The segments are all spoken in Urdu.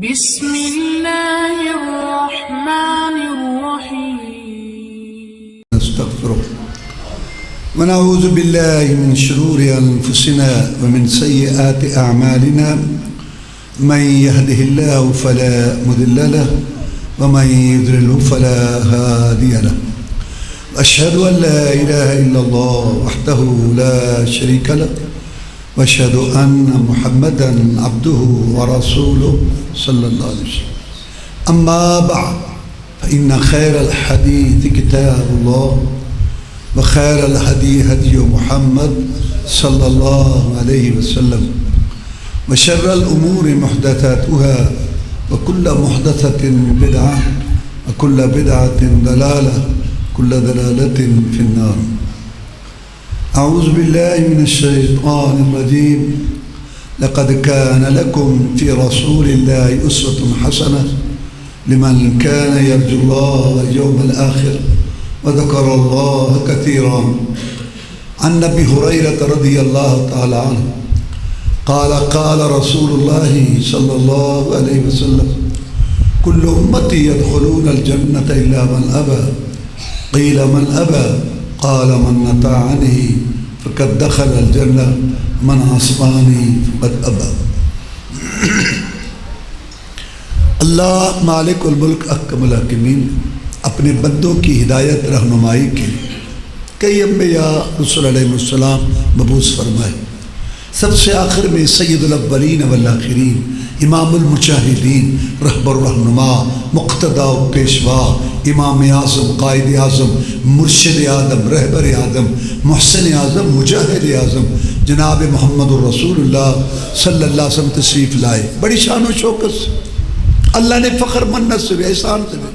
بسم الله الرحمن الرحيم نستغفره ونعوذ بالله من شرور أنفسنا ومن سيئات أعمالنا من يهده الله فلا مضل له ومن يضلل فلا هادي له أشهد أن لا إله إلا الله وحده لا شريك له وأشهد أن محمدًا عبده ورسوله صلى الله عليه وسلم أما بعد فإن خير الحديث كتاب الله وخير الهدي هدي محمد صلى الله عليه وسلم وشر الأمور محدثاتها وكل محدثة بدعة وكل بدعة ضلالة كل ضلالة في النار. أعوذ بالله من الشيطان الرجيم. لقد كان لكم في رسول الله أسوة حسنة لمن كان يرجو الله واليوم الآخر وذكر الله كثيرا. عن أبي هريرة رضي الله تعالى عنه قال قال رسول الله صلى الله عليه وسلم كل أمتي يدخلون الجنة إلا من أبى. قيل من أبى؟ قال من أطاعني فقد دخل الجنة من عصاني فقد أبى. اللہ مالک الملک احکم الحاکمین اپنے بندوں کی ہدایت رہنمائی کے لیے کئی انبیاء رسول علیہ السلام مبعوث فرمائے. سب سے آخر میں سید الاولین والآخرین امام المجاہدین رہبر رہنما مقتدا و پیشوا امام اعظم قائد اعظم مرشد اعظم رہبر اعظم محسن اعظم مجاہد اعظم جناب محمد الرسول اللہ صلی اللہ علیہ وسلم تشریف لائے. بڑی شان و شوکت سے اللہ نے فخر منت سے بھی احسان سے بھی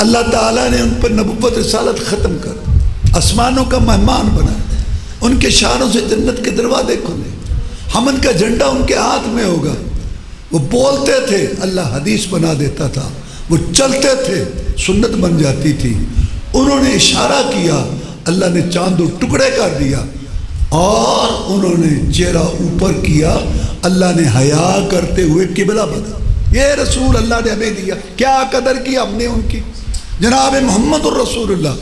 اللہ تعالیٰ نے ان پر نبوت رسالت ختم کر آسمانوں کا مہمان بنا. ان کے شانوں سے جنت کے دروازے کھلے. ہمن کا جھنڈا ان کے ہاتھ میں ہوگا. وہ بولتے تھے اللہ حدیث بنا دیتا تھا. وہ چلتے تھے سنت بن جاتی تھی. انہوں نے اشارہ کیا اللہ نے چاند و ٹکڑے کر دیا. اور انہوں نے چہرہ اوپر کیا اللہ نے حیا کرتے ہوئے قبلہ بدلا. یہ رسول اللہ نے ہمیں دیا. کیا قدر کی ہم نے ان کی. جناب محمد الرسول اللہ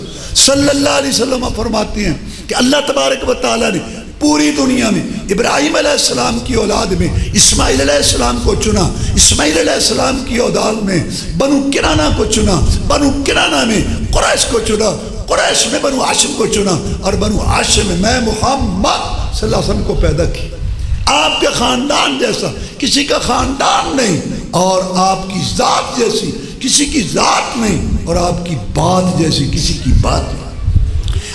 صلی اللہ علیہ وسلم فرماتے ہیں کہ اللہ تبارک و تعالیٰ نے پوری دنیا میں ابراہیم علیہ السلام کی اولاد میں اسماعیل علیہ السلام کو چنا. اسماعیل علیہ السلام کی اولاد میں بنو کنانہ کو چنا. بنو کنانہ میں قریش کو چنا. قریش میں بنو ہاشم کو چنا. اور بنو ہاشم میں محمد صلی اللہ علیہ وسلم کو پیدا کی. آپ کے خاندان جیسا کسی کا خاندان نہیں اور آپ کی ذات جیسی کسی کی ذات نہیں اور آپ کی بات جیسی کسی کی بات نہیں.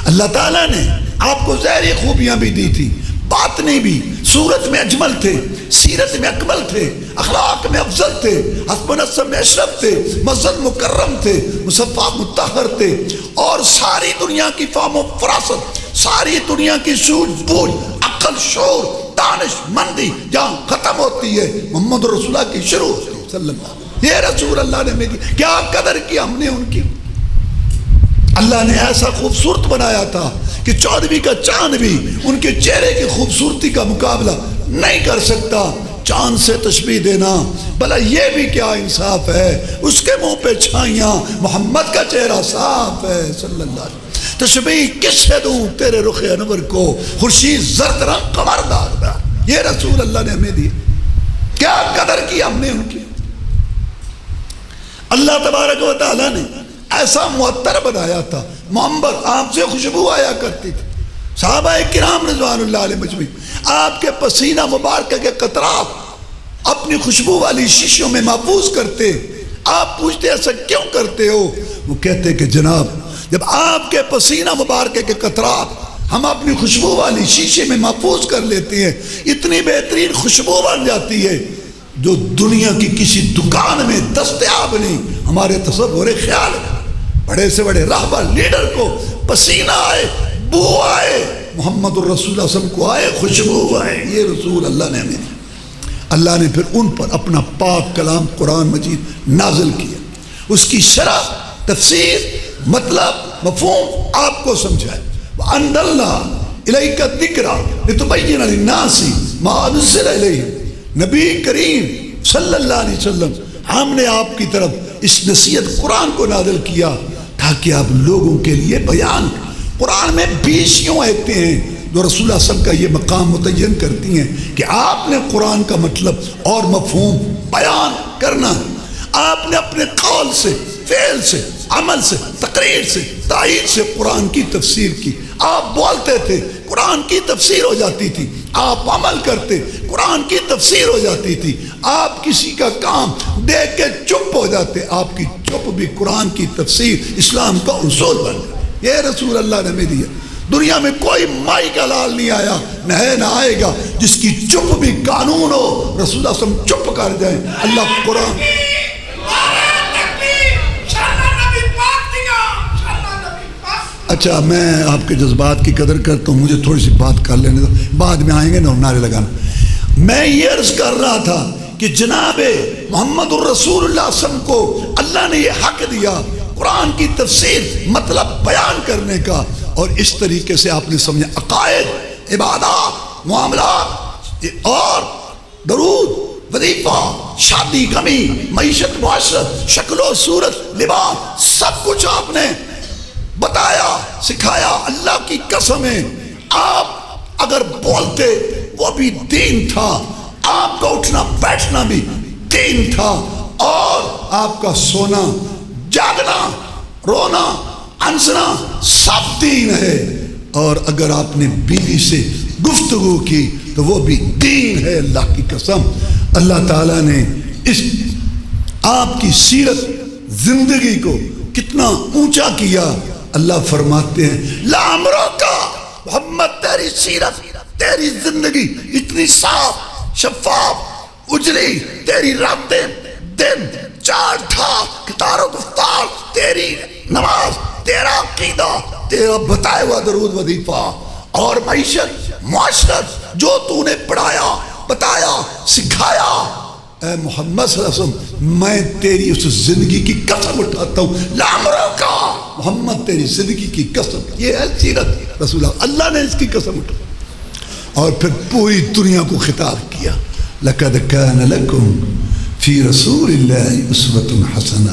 اللہ تعالیٰ نے آپ کو ظاہری خوبیاں بھی دی تھی باطنی بھی. صورت میں اجمل تھے سیرت میں اکمل تھے اخلاق میں افضل تھے حسب نسب میں اشرف تھے مظہر مکرم تھے مصفا مطہر تھے. اور ساری دنیا کی فہم و فراست ساری دنیا کی سوجھ بوجھ عقل شعور دانش مندی جہاں ختم ہوتی ہے محمد رسول اللہ کی شروع ہوتی ہے صلی اللہ علیہ وسلم. یہ رسول اللہ نے میری کیا قدر کی ہم نے ان کی. اللہ نے ایسا خوبصورت بنایا تھا کہ 14ویں کا چاند بھی ان کے چہرے کی خوبصورتی کا مقابلہ نہیں کر سکتا. چاند سے تشبیہ دینا بھلا یہ بھی کیا انصاف ہے. اس کے منہ پہ چھائیاں محمد کا چہرہ صاف ہے صلی اللہ علیہ وسلم. تشبیہ کس سے دوں تیرے رخ انور کو خورشید زرد رنگ قمر دار. یہ رسول اللہ نے ہمیں دی. کیا قدر کی ہم نے ان کی. اللہ تبارک و تعالیٰ نے ایسا معطر بنایا تھا منبر آپ سے خوشبو آیا کرتی تھی. صحابہ کرام رضوان اللہ علیہ مجمعین آپ کے پسینہ مبارکہ کے قطرات اپنی خوشبو والی شیشوں میں محفوظ کرتے. آپ پوچھتے ایسا کیوں کرتے ہو. وہ کہتے کہ جناب جب آپ کے پسینہ مبارکہ کے قطرات ہم اپنی خوشبو والی شیشے میں محفوظ کر لیتے ہیں اتنی بہترین خوشبو بن جاتی ہے جو دنیا کی کسی دکان میں دستیاب نہیں. ہمارے تصور خیال ہے بڑے سے بڑے راہبر لیڈر کو پسینہ آئے بو آئے محمد الرسول اللہ صلی اللہ علیہ وسلم کو آئے خوشبو آئے. یہ رسول اللہ نے ہمیں. اللہ نے پھر ان پر اپنا پاک کلام قرآن مجید نازل کیا. اس کی شرح تفسیر مطلب مفہوم آپ کو سمجھائے. وَأَنزَلْنَا إِلَيْكَ الذِّكْرَ لِتُبَيِّنَ لِلنَّاسِ مَا نُزِّلَ إِلَيْهِمْ. نبی کریم صلی اللہ علیہ وسلم ہم نے آپ کی طرف اس نصیحت قرآن کو نازل کیا تاکہ آپ لوگوں کے لیے بیان. قرآن میں 20 یوں آیتیں ہیں جو رسول اللہ صلی اللہ علیہ وسلم کا یہ مقام متعین کرتی ہیں کہ آپ نے قرآن کا مطلب اور مفہوم بیان کرنا. آپ نے اپنے قول سے، فعل سے، عمل سے، تقریر سے، تائید سے قرآن کی تفسیر کی. آپ بولتے تھے، قرآن کی تفسیر ہو جاتی تھی. آپ عمل کرتے، قرآن کی تفسیر ہو جاتی تھی. آپ کسی کا کام دیکھ کے چپ ہو جاتے، آپ کی چپ بھی قرآن کی تفسیر، اسلام کا اصول بن گیا. یہ رسول اللہ نے ہمیں دیا. دنیا میں کوئی مائی کا لال نہیں آیا، نہ ہے نہ آئے گا جس کی چپ بھی قانون ہو. رسول اللہ صلی اللہ علیہ وسلم چپ کر جائیں. اللہ قرآن. اچھا میں آپ کے جذبات کی قدر کرتا ہوں، مجھے تھوڑی سی بات کر لینے دو، بعد میں آئیں گے نا اور نعرے لگانا. میں یہ عرض کر رہا تھا کہ جناب محمد الرسول اللہ صلی اللہ علیہ وسلم کو اللہ نے یہ حق دیا قرآن کی تفسیر مطلب بیان کرنے کا، اور اس طریقے سے آپ نے سمجھا عقائد، عبادات، معاملات اور درود، وظیفہ، شادی، غمی، معیشت، معاشرت، شکل و صورت، لباس، سب کچھ آپ نے بتایا، سکھایا. اللہ کی قسم ہے آپ اگر بولتے وہ بھی دین تھا، آپ کا اٹھنا بیٹھنا بھی دین تھا، اور آپ کا سونا، جاگنا، رونا، ہنسنا سب دین ہے. اور اگر آپ نے بیوی سے گفتگو کی تو وہ بھی دین ہے. اللہ کی قسم اللہ تعالیٰ نے اس آپ کی سیرت زندگی کو کتنا اونچا کیا. اللہ فرماتے ہیں لامرو کا محمد تیری سیرت، تیری زندگی اتنی صاف شفاف اجلی، تیری راتیں دن چار ٹھاک کتار و گفتار، تیری نماز، تیرا عقیدہ، تیرا بتایا ہوا درود وظیفہ اور معیشت معاشرت جو تو نے پڑھایا بتایا سکھایا. اے محمد صلی اللہ علیہ وسلم میں تیری اس زندگی کی قسم اٹھاتا ہوں، لامرو کا محمد تیری زندگی کی قسم. یہ ہے سیرت رسول اللہ نے اس کی قسم اٹھائی. اور پھر پوری دنیا کو خطاب کیا لقد کان لکم فی رسول اللہ اسوۃ حسنہ.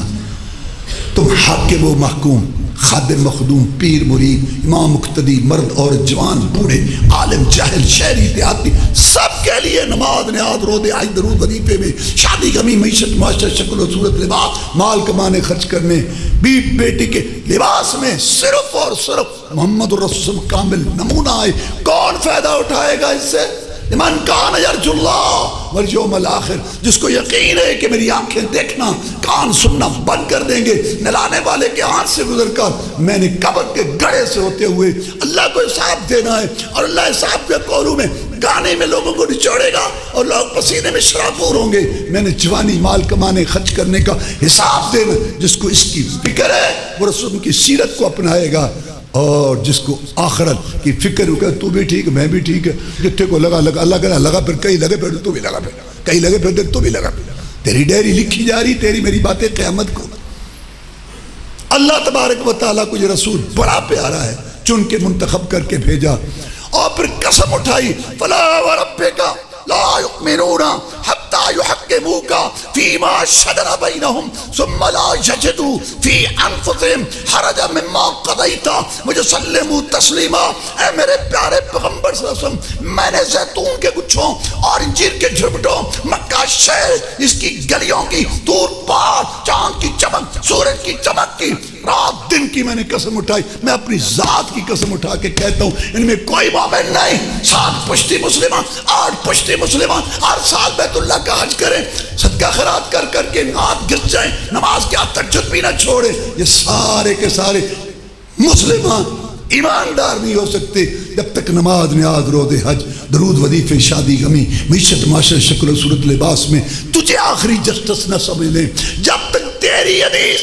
تم حاکم و محکوم، خادم مخدوم، پیر مرید، امام مقتدی، مرد اور جوان، بوڑھے، عالم جاہل، شہری دیہاتی، سب کے لیے نماز نیاز روزے حج درود وظیفے میں، شادی غمی معیشت معاشرت شکل و صورت لباس، مال کمانے خرچ کرنے، بیوی بیٹی کے لباس میں صرف اور صرف محمد الرسول کامل نمونہ ہے. کون فائدہ اٹھائے گا اس سے؟ لمن کان یرجو اللہ والیوم الآخر، جس کو یقین ہے کہ میری آنکھیں دیکھنا کان سننا بند کر دیں گے، نلانے والے کے ہاتھ سے گزر کر میں نے قبر کے گڑھے سے ہوتے ہوئے اللہ کو حساب دینا ہے. اور اللہ حساب کے کولوں میں گانے میں لوگوں کو نچوڑے گا اور لوگ پسینے میں شرابور ہوں گے. میں نے جوانی مال کمانے خرچ کرنے کا حساب دینا. جس کو اس کی فکر ہے وہ رسول کی سیرت کو اپنائے گا، اور جس کو آخرت کی فکر ہو کہ تو بھی ٹھیک میں بھی ٹھیک ہے، جتنے کو لگا لگا اللہ کرا لگا، پھر کہیں لگے پھر تو بھی لگا، پھر کہیں لگے پھر تو بھی لگا. تیری ڈیری لکھی جا رہی، تیری میری باتیں قیامت کو. اللہ تبارک و تعالیٰ کو یہ رسول بڑا پیارا ہے، چن کے منتخب کر کے بھیجا. اور پھر قسم اٹھائی فلا وربک لا یؤمنون حتی یحکموک فیما شجر بینہم ثم لا یجدوا فی انفسہم حرجا مما قضیت ویسلموا تسلیما. اے میرے پیارے پیغمبر صلی اللہ علیہ وسلم، میں نے زیتون کے گچھوں اور انجیر کے جھربٹوں، مکہ شہر، اس کی گلیوں کی دور پار، چاند کی چمک، سورج کی چمک کی، رات دن کی میں نے قسم اٹھائی. میں اپنی ذات کی قسم اٹھا کے کہتا ہوں ان میں کوئی مومن نہیں. 7 پشتی مسلمان، 8 پشتی مسلمان ہر سال بیت اللہ کا حج کریں، صدقہ خیرات کر کر کے ہاتھ گر جائیں، نماز کے ہاتھ تہجد بھی نہ چھوڑیں. یہ سارے کے سارے مسلمان ایماندار نہیں ہو سکتے جب تک نماز نیاز روزے حج درود وظیفے شادی غمی معیشت معاشرت شکل و صورت لباس میں تجھے آخری جسٹس نہ سمجھ لیں. جب تک تیری حدیث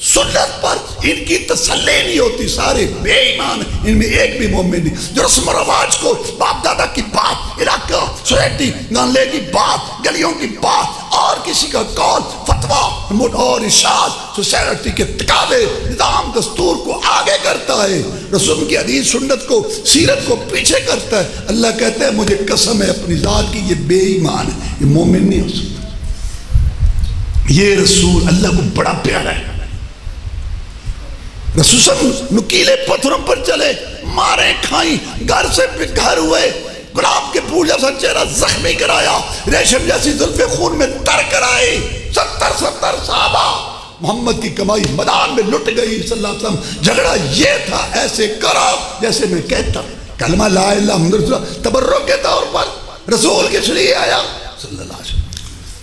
سنت پر ان کی تسلی نہیں ہوتی. سارے بے ایمان، ان میں ایک بھی مومن نہیں. جو رسم و رواج کو باپ دادا کی بات، علاقہ سوسائٹی محلے کی بات، گلیوں کی بات اور کسی کا قول فتح فتوا اور ارشاد سوسائٹی کے تقاضے نظام دستور کو آگے کرتا ہے، رسول کی حدیث سنت کو سیرت کو پیچھے کرتا ہے، اللہ کہتا ہے مجھے قسم ہے اپنی ذات کی یہ بے ایمان ہے، یہ مومن نہیں ہو سکتا۔ یہ رسول اللہ کو بڑا پیارا ہے۔ رسول صاحب نکیلے پتھروں پر چلے، مارے کھائیں، گھر سے گھر ہوئے، گلاب کے پھول جیسا چہرہ زخمی کرایا، ریشم جیسی زلفیں خون میں تر کرائے، 70 صحابہ محمد کی کمائی میدان میں لٹ گئی صلی اللہ علیہ وسلم۔ جھگڑا یہ تھا ایسے کرا جیسے میں کہتا، کلمہ لا الہ الا محمد رسول اللہ تبرک کے طور پر رسول کس لیے آیا صلی اللہ علیہ وسلم۔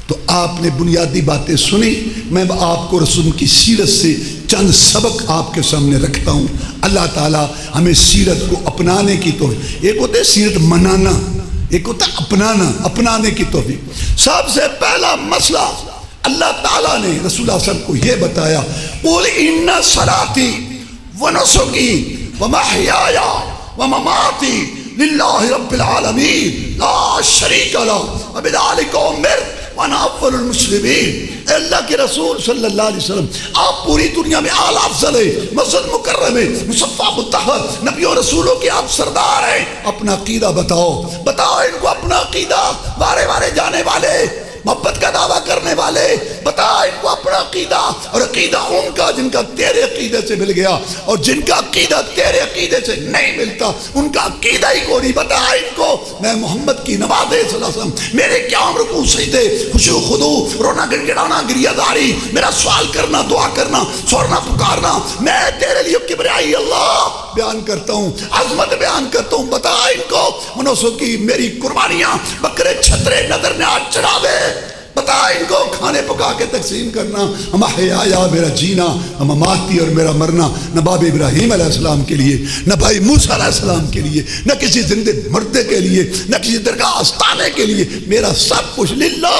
تو آپ نے بنیادی باتیں سنی، میں آپ کو رسول کی سیرت سے چند سبق آپ کے سامنے رکھتا ہوں۔ اللہ تعالیٰ ہمیں سیرت کو اپنانے کی توفیق، ایک ہوتا ہے سیرت منانا، ایک ہوتا ہے اپنانا، اپنانے کی توفیق۔ سب سے پہلا مسئلہ اللہ تعالیٰ نے رسول اللہ صلی اللہ علیہ وسلم کو یہ بتایا، قُلْ إِنَّ صَلَاتِي وَنُسُكِي وَمَحْيَايَ وَمَمَاتِي لِلَّهِ رَبِّ الْعَالَمِينَ لَا شَرِيكَ لَهُ وَبِذَلِكَ أُمِرْتُ وَأَنَا أَوَّلُ الْمُسْلِمِينَ۔ اے اللہ کے رسول صلی اللہ علیہ وسلم، آپ پوری دنیا میں اعلیٰ افضل ہے، مسجد مکرم ہے، مصفہ مطہر، نبیوں رسولوں کے آپ سردار ہیں۔ اپنا عقیدہ بتاؤ ان کو اپنا عقیدہ، بارے بارے جانے والے، محبت کا دعویٰ کرنے والے، بتا ان کو اپنا عقیدہ، اور عقیدہ ان کا جن کا تیرے عقیدے سے مل گیا، اور جن کا عقیدہ تیرے عقیدے سے نہیں ملتا ان کا عقیدہ ہی کوئی نہیں۔ بتا ان کو میں محمد کی نماز صلی اللہ علیہ وسلم، میرے قیام رکوع سجدے، خشوع خضوع، رونا گڑگڑانا گریہ داری، میرا سوال کرنا، دعا کرنا، سورنا پکارنا، میں تیرے لیے کبریائی اللہ بیان کرتا ہوں، عظمت بیان کرتا ہوں۔ بتا ان کو منوسوں کی میری قربانیاں، بکرے چھترے نظر نے آج چڑھا دے، بتا ان کو کھانے پکا کے تقسیم کرنا، ہم حیایا میرا جینا، ہم ماتی اور میرا مرنا، نہ باب ابراہیم علیہ السلام کے لیے، نہ بھائی موسیٰ علیہ السلام کے لیے، نہ کسی زندے مردے کے لیے، نہ کسی درگاہ آستانے کے لیے، میرا سب کچھ للہ،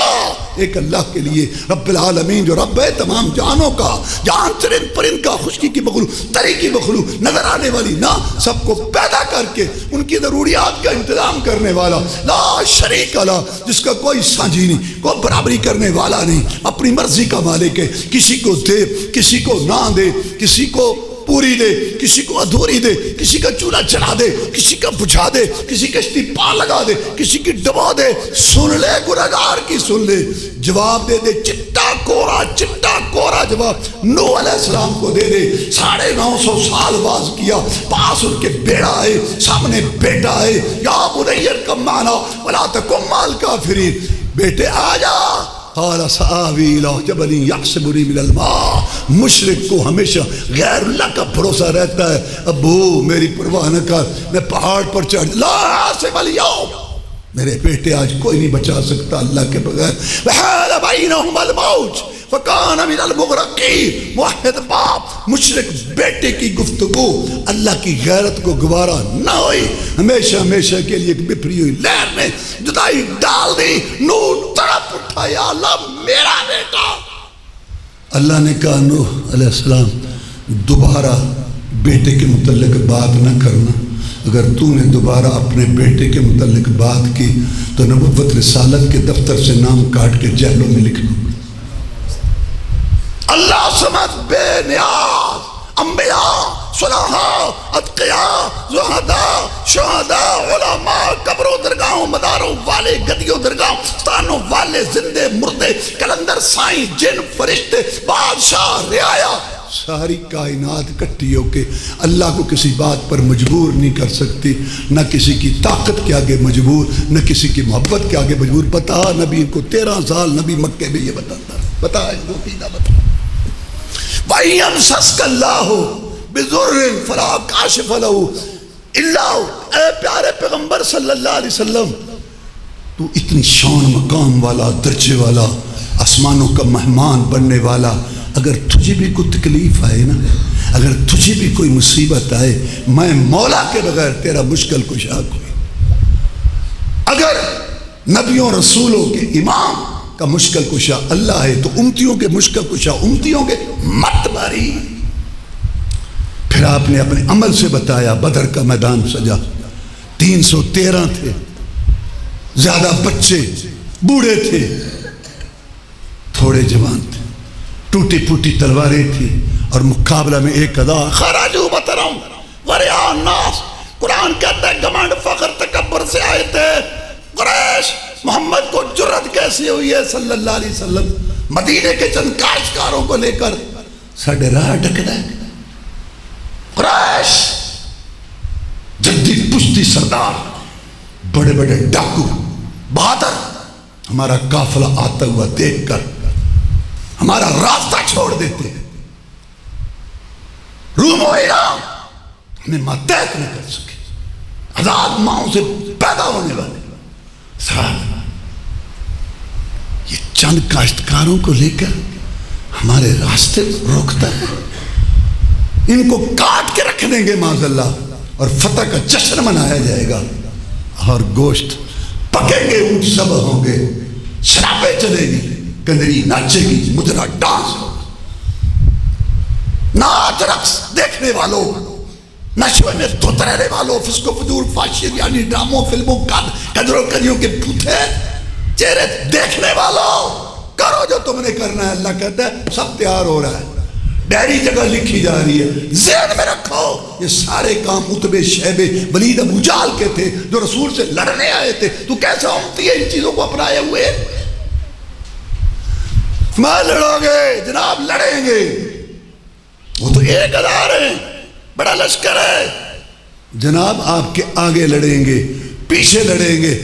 ایک اللہ کے لیے، رب العالمین جو رب ہے تمام جانوں کا، جان چرند پرند کا، خشکی کی مخلوق، تری کی مخلوق، نظر آنے والی نہ، سب کو پیدا کر کے ان کی ضروریات کا انتظام کرنے والا، لا شریک اللہ، جس کا کوئی سانجھی نہیں، کوئی برابری کرنے والا نہیں، اپنی مرضی کا مالک ہے، کسی کو دے کسی کو نہ دے، کسی کو پوری دے کسی کو ادھوری دے، کسی کا چولہا چلا دے کسی کا بجھا دے، کسی کشتی پار لگا دے کسی کی ڈبا دے۔ سن لے گنہگار کی، سن لے، جواب دے دے، چٹا کورا جواب نوح علیہ السلام کو دے دے۔ 950 سال باز کیا، پاس ان کے بیڑا ہے، سامنے بیٹا ہے، یا بنی ارکب معنا ولا تکن مع الکافرین، بیٹے آ جا۔ قال سآوی الی جبل یعصمنی من الماء۔ مشرک کو ہمیشہ غیر اللہ کا بھروسہ رہتا ہے، ابو میری پرواہ نہ کر، میں پہاڑ پر چڑھ، لا عاصم اليوم، میرے بیٹے آج کوئی نہیں بچا سکتا اللہ کے بغیر۔ وحال بینہم الموج فکان من المغرقین۔ موحد باپ مشرک بیٹے کی گفتگو اللہ کی غیرت کو گوارا نہ ہوئی، ہمیشہ کے لیے ایک بپھری ہوئی لہر نے جدائی ڈال دی۔ نوح تڑپ اٹھا، یا اللہ میرا بیٹا۔ اللہ نے کہا نوح علیہ السلام دوبارہ بیٹے کے متعلق بات نہ کرنا، اگر تو نے دوبارہ اپنے بیٹے کے متعلق بات کی تو نبوت رسالت کے دفتر سے نام کاٹ کے جہلوں میں لکھ دوں۔ اللہ سمجھ بے نیاز، انبیاء، صلحاء، اتقیاء، زہداء، شہداء، علماء، قبروں درگاہوں مداروں والے، گدیوں درگاہوں ستانوں والے، زندے مردے، کلندر سائیں، جن فرشتے، بادشاہ، رعایا، ساری کائنات اکٹھی ہو کے اللہ کو کسی بات پر مجبور نہیں کر سکتی، نہ کسی کی طاقت کے آگے مجبور، نہ کسی کی محبت کے آگے مجبور۔ بتا نبی کو 13 سال نبی مکے میں یہ بتاتا، بتا ان کو عقیدہ بتا۔ وَإِن يَمْسَسْكَ اللَّهُ بِضُرٍّ فَلَا كَاشِفَ لَهُ إِلَّا هُوَ۔ اے پیارے پیغمبر صلی اللہ علیہ وسلم، تو اتنی شان مقام والا، درجے والا، آسمانوں کا مہمان بننے والا، اگر تجھے بھی کوئی تکلیف آئے نا، اگر تجھے بھی کوئی مصیبت آئے، میں مولا کے بغیر تیرا مشکل کشا کوئی۔ اگر نبیوں رسولوں کے امام کا مشکل کشا اللہ ہے تو امتیوں کے مشکل کشا امتیوں کے مت ماری۔ پھر آپ نے اپنے عمل سے بتایا، بدر کا میدان سجا، 313 تھے، زیادہ بچے بوڑھے تھے، تھوڑے جوان تھے، ٹوٹی پھوٹی تلواریں تھی اور مقابلہ میں ایک ادا خراجو بترم وریا الناس. قرآن کہتا ہے گھمنڈ فخر تکبر سے آئے تھے قریش. محمد کو جرت کیسی ہوئی ہے صلی اللہ علیہ وسلم مدینے کے چند کاشتکاروں کو لے کر ساڑھے راہ ڈکنا ہے. قریش جدی پشتی سردار بڑے بڑے ڈاکو بہادر ہمارا قافلہ آتا ہوا دیکھ کر ہمارا راستہ چھوڑ دیتے ہیں. روم و ایران ہمیں ماتحت نہیں کر سکے. آزاد ماؤں سے پیدا ہونے والے یہ چند کاشتکاروں کو لے کر ہمارے راستے روکتا ہے. ان کو کاٹ کے رکھ دیں گے معاذ اللہ اور فتح کا جشن منایا جائے گا اور گوشت پکیں گے، اونٹ سب ہوں گے، شرابیں چلے گی، کنجری ناچے گی، مجرا ڈانس ہوگا. ناچ رقص دیکھنے والوں، نشوے میں دھت رہنے والوں، فسق و فجور فاشر یعنی ڈراموں فلموں قدروں کریوں کے پھوٹے چہرے دیکھنے والوں، کرو جو تم نے کرنا ہے. اللہ کہتا ہے سب تیار ہو رہا ہے، ڈائری جگہ لکھی جا رہی ہے. ذہن میں رکھو یہ سارے کام عتبے شیبے ولید ابو جہل کے تھے جو رسول سے لڑنے آئے تھے. تو کیسے امتی ہے ان چیزوں کو اپنائے ہوئے؟ میں لڑو گے جناب، لڑیں گے. وہ تو ایک ہزار ہیں، بڑا لشکر ہے جناب. آپ کے آگے لڑیں گے، پیچھے لڑیں گے،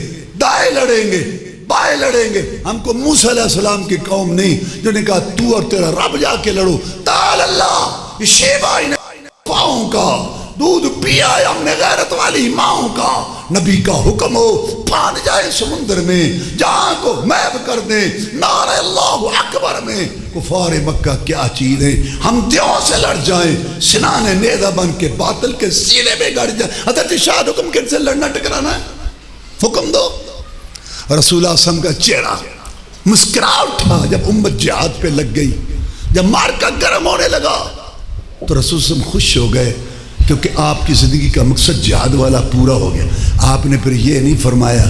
دائیں لڑیں گے، بائیں لڑیں گے. ہم کو موسیٰ علیہ السلام کی قوم نہیں جو نے کہا تو اور تیرا رب جا کے لڑو. تعالی اللہ، یہ شیبہ پاؤں کا دودھ پیا ہے ہم نے غیرت والی ماؤں کا. نبی کا حکم ہو پھان جائے سمندر میں، جہاں کو محو کر دیں نعرہ اللہ اکبر میں. کفار مکہ کیا چیز ہے، ہم دیوں سے لڑ جائیں، سنان نیزہ بن کے باطل کے سینے میں گڑ جائیں. حضرت شاہد حکم کن سے لڑنا ٹکرانا ہے؟ حکم دو. رسول اللہ صلی اللہ علیہ وسلم کا چہرہ مسکرا اٹھا جب امت جہاد پہ لگ گئی. جب مارکا گرم ہونے لگا تو رسول صلی اللہ علیہ وسلم خوش ہو گئے کیونکہ آپ کی زندگی کا مقصد جہاد والا پورا ہو گیا. آپ نے پھر یہ نہیں فرمایا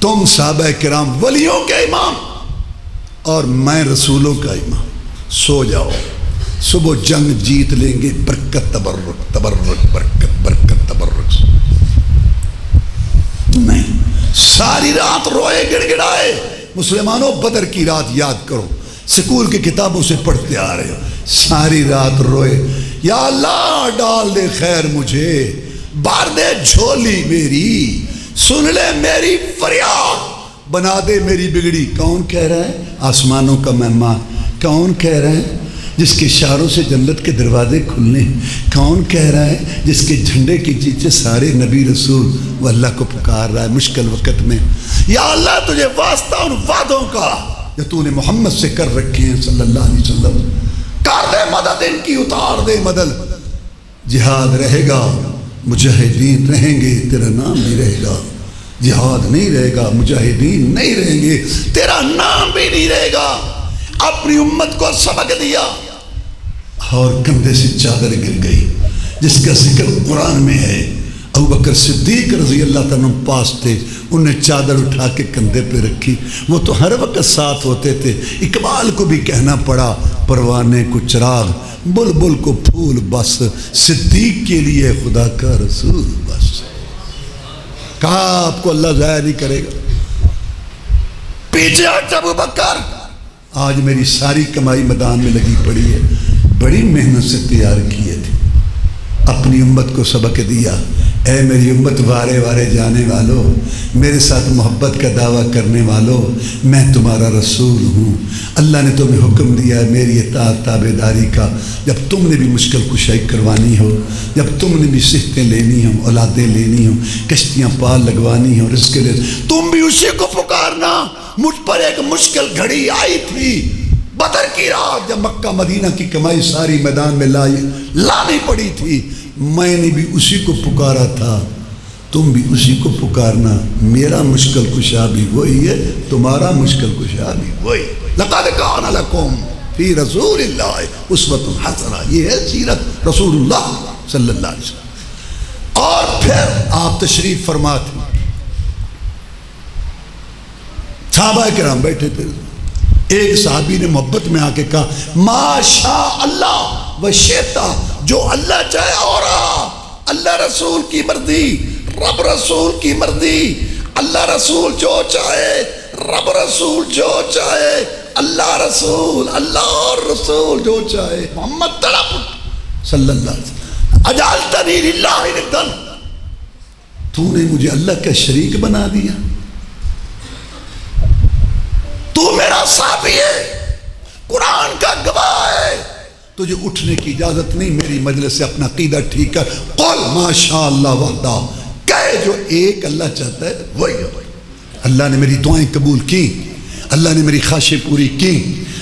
تم صحابہ کرام ولیوں کے امام اور میں رسولوں کا امام، سو جاؤ، صبح جنگ جیت لیں گے. برکت تبرک تبرک برکت برکت تبرک. نہیں، ساری رات روئے گڑ گڑائے. مسلمانوں بدر کی رات یاد کرو، سکول کی کتابوں سے پڑھتے آ رہے ہو. ساری رات روئے، یا اللہ ڈال دے خیر مجھے، بار دے جھولی میری، سن لے میری فریاد، بنا دے میری بگڑی. کون کہہ رہا ہے؟ آسمانوں کا مہمان. کون کہہ رہا ہے؟ جس کے اشاروں سے جنت کے دروازے کھلنے. کون کہہ رہا ہے؟ جس کے جھنڈے کے نیچے سارے نبی رسول وہ اللہ کو پکار رہا ہے مشکل وقت میں. یا اللہ تجھے واسطہ ان وعدوں کا جو تو نے محمد سے کر رکھے ہیں صلی اللہ علیہ وسلم. کر دے مدد ان کی، اتار دے مدد. جہاد رہے گا، مجاہدین رہیں گے، تیرا نام نہیں رہے گا. جہاد نہیں رہے گا، مجاہدین نہیں رہیں گے، تیرا نام بھی نہیں رہے گا. اپنی امت کو سبق دیا اور کندھے سے چادر گر گئی جس کا ذکر قرآن میں ہے. ابوبکر صدیق رضی اللہ تعالیٰ پاس تھے، انہوں نے چادر اٹھا کے کندھے پہ رکھی. وہ تو ہر وقت ساتھ ہوتے تھے. اقبال کو بھی کہنا پڑا پروانے کو چراغ، بلبل کو پھول بس، صدیق کے لیے خدا کا رسول بس. کہا آپ کو اللہ ضائع نہیں کرے گا. پیچھے ہٹ ابوبکر، آج میری ساری کمائی میدان میں لگی پڑی ہے. بڑی محنت سے تیار کیے تھے، اپنی امت کو سبق دیا. اے میری امت وارے وارے جانے والوں، میرے ساتھ محبت کا دعویٰ کرنے والوں، میں تمہارا رسول ہوں. اللہ نے تمہیں حکم دیا ہے میری اطاعت تابعداری کا. جب تم نے بھی مشکل کشائی کروانی ہو، جب تم نے بھی صحتیں لینی ہوں، اولادیں لینی ہوں، کشتیاں پال لگوانی ہوں، رزق لے، تم بھی اسی کو پکارنا. مجھ پر ایک مشکل گھڑی آئی تھی بدر کی رات جب مکہ مدینہ کی کمائی ساری میدان میں لانی پڑی تھی. میں نے بھی اسی کو پکارا تھا، تم بھی اسی کو پکارنا. میرا مشکل کشا بھی وہی ہے، تمہارا مشکل کشا بھی وہی. لقد کان لکم فی رسول اللہ اسوۃ حسنہ، یہ ہے سیرت رسول اللہ صلی اللہ علیہ وسلم. اور پھر آپ تشریف فرما تھے، صحابہ کرام بیٹھے تھے. ایک صحابی نے محبت میں آ کے کہا ما شاء اللہ و شئتا، جو اللہ چاہے اور اللہ رسول کی مرضی، رب رسول کی مرضی، اللہ رسول جو چاہے، رب رسول جو چاہے، اللہ رسول، اللہ اور رسول جو چاہے۔ محمد تڑپ صلی اللہ علیہ وسلم اجعلتنی للہ ندا، تو نے مجھے اللہ کا شریک بنا دیا، تو میرا صحابی ہے، قرآن کا گواہ ہے، تجھے اٹھنے کی اجازت نہیں، میری مجلس سے اپنا عقیدہ ٹھیک کر۔ قل ما شاء اللہ وحدہ، کہے جو ایک اللہ چاہتا ہے وہی ہے۔ اللہ نے میری دعائیں قبول کی، اللہ نے میری خواہشیں پوری کی،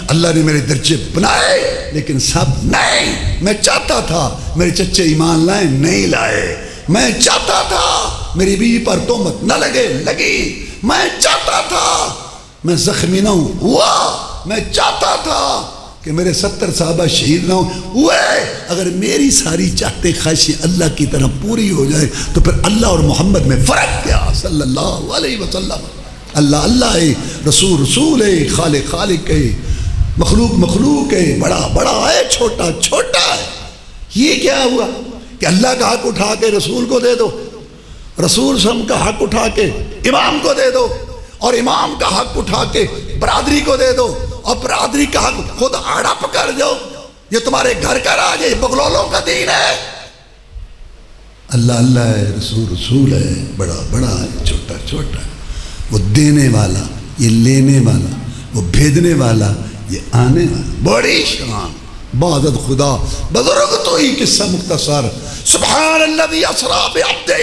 اللہ نے میرے درجے بنائے، لیکن سب نہیں۔ میں چاہتا تھا میرے چچے ایمان لائیں، نہیں لائے۔ میں چاہتا تھا میری بیوی پر تہمت نہ لگے، لگی۔ میں چاہتا تھا میں زخمی نہ ہوں، ہوا۔ میں چاہتا تھا کہ میرے 70 صحابہ شہید نہ ہوں، ہوئے۔ اگر میری ساری چاہتے خواہشیں اللہ کی طرح پوری ہو جائے تو پھر اللہ اور محمد میں فرق کیا صلی اللہ علیہ وسلم۔ اللہ اللہ ہے، رسول رسول ہے، خالق خالق ہے، مخلوق مخلوق ہے، بڑا بڑا ہے، چھوٹا چھوٹا ہے۔ یہ کیا ہوا کہ اللہ کا حق اٹھا کے رسول کو دے دو، رسول صلی اللہ علیہ وسلم کا حق اٹھا کے امام کو دے دو، اور امام کا حق اٹھا کے برادری کو دے دو، اور برادری کا حق خود ہڑپ کر دو۔ یہ تمہارے گھر کا راج ہے، بغلولوں کا دین ہے۔ اللہ اللہ ہے، رسول رسول ہے، بڑا بڑا ہے، چھوٹا چھوٹا ہے۔ وہ دینے والا، یہ لینے والا، وہ بھیجنے والا، یہ آنے والا۔ بڑی شان، بعدد خدا، بزرگ تو ہی قصہ مختصر۔ سبحان الذی اسریٰ بعبدہ،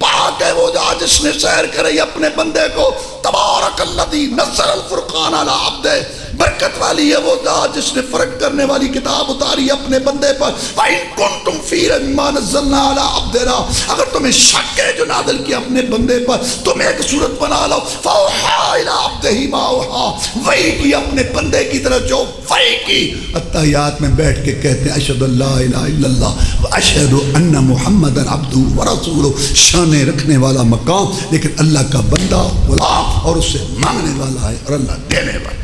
پاک ہے وہ ذات جس نے سیر کرے اپنے بندے کو۔ تبارک الذی نزل الفرقان علی عبدہ، برکت والی ہے وہ ذات جس نے فرق کرنے والی کتاب اتاری اپنے بندے پر۔ وَإِن كُنتُمْ فِي رَيْبٍ مِّمَّا نَزَّلْنَا عَلَىٰ عَبْدِنَا، اگر تمہیں شک ہے جو نازل کیا اپنے بندے پر، تم ایک صورت بنا لو۔ فَأَوْحَىٰ إِلَىٰ عَبْدِهِ مَا أَوْحَىٰ، وحی کی اپنے بندے کی طرف جو وحی کی۔ اتحیات میں بیٹھ کے کہتے ہیں اشہد ان لا الہ الا اللہ واشہد ان محمدا عبدہ ورسولہ۔ شان رکھنے والا مقام، لیکن اللہ کا بندہ غلام، اور اس سے مانگنے والا ہے اور اللہ دینے والا۔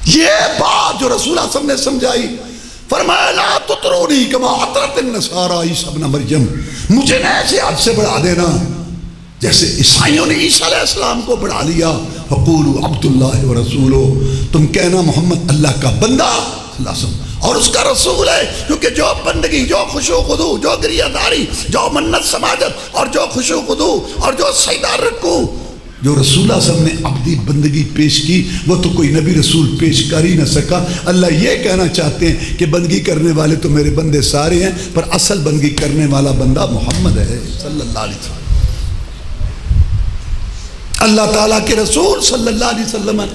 یہ بات جو رسول اللہ صلی اللہ علیہ وسلم نے سمجھائی، فرمایا لا تطرونی کما اطرت النصارى عیسی ابن مریم، مجھے نہ ایسے حد سے بڑھا دینا جیسے عیسائیوں نے عیسیٰ علیہ السلام کو بڑھا لیا۔ فقولوا عبد اللہ ورسولہ، تم کہنا محمد اللہ کا بندہ صلی اللہ علیہ وسلم اور اس کا رسول ہے، کیونکہ جو بندگی، جو خشوع و خضوع، جو گریہ داری، جو منت سماجت، اور جو خشوع و خضوع، اور جو سجدہ رکوع، جو رسول اللہ صلی اللہ علیہ وسلم نے عبدی بندگی پیش کی، وہ تو کوئی نبی رسول پیش کر ہی نہ سکا۔ اللہ یہ کہنا چاہتے ہیں کہ بندگی کرنے والے تو میرے بندے سارے ہیں، پر اصل بندگی کرنے والا بندہ محمد ہے صلی اللہ علیہ وسلم۔ اللہ تعالیٰ کے رسول صلی اللہ علیہ وسلم نے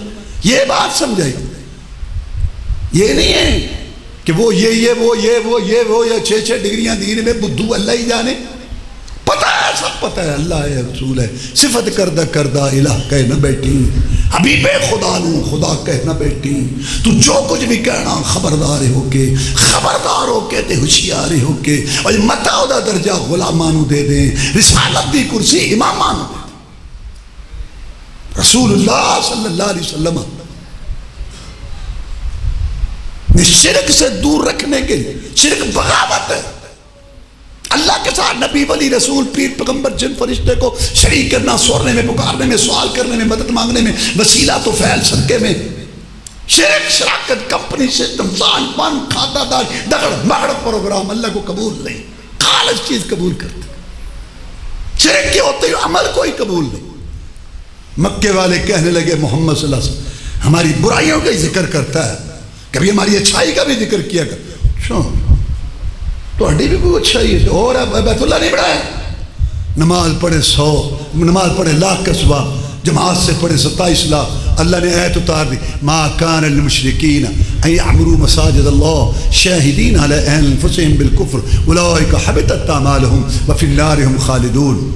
یہ بات سمجھائی۔ یہ نہیں ہے کہ وہ یہ 6 ڈگریاں دین میں بدھو اللہ ہی جانے، پتہ ہے، سب پتہ ہے، اللہ ہے، رسول ہے۔ صفت کردہ کردہ الہ کہہ نہ بیٹھی، حبیب خدا نو خدا کہہ نہ بیٹھی، تو جو کچھ بھی کہنا خبردار ہو کے تے ہوشیار ہو کے، اور متا دا درجہ غلامانو دے دیں، رسالت دی کرسی امامانو دے دیں۔ رسول اللہ صلی اللہ علیہ وسلم نے شرک سے دور رکھنے کے لیے، شرک بغاوت ہے، اللہ کے ساتھ نبی ولی رسول پیر پیغمبر جن فرشتے کو شریک کرنا، سورنے میں، پکارنے میں، سوال کرنے میں، مدد مانگنے میں، وسیلہ تو فعل صدقے میں، شرک شراکت کمپنی سسٹم سان پان کھاتا دار دگڑ مگڑ پروگرام اللہ کو قبول نہیں۔ خالص چیز قبول کرتے، شرک کے ہوتے ہوئے عمل کوئی قبول نہیں۔ مکے والے کہنے لگے محمد صلی اللہ علیہ وسلم ہماری برائیوں کا ہی ذکر کرتا ہے، کبھی ہماری اچھائی کا بھی ذکر کیا کر۔ اچھا تو ہڈی بھی کوئی اچھائی ہے، اور بیت اللہ نہیں بڑھایا؟ نماز پڑھے 100، نماز پڑھے لاکھ کا صبح، جماعت سے پڑھے 27 لاکھ۔ اللہ نے آیت اتار دی، ما کان للمشرکین ان یعمروا مساجد اللہ شاہدین علی انفسہم بالکفر اولئک حبطت اعمالہم وفی النار ہم خالدون۔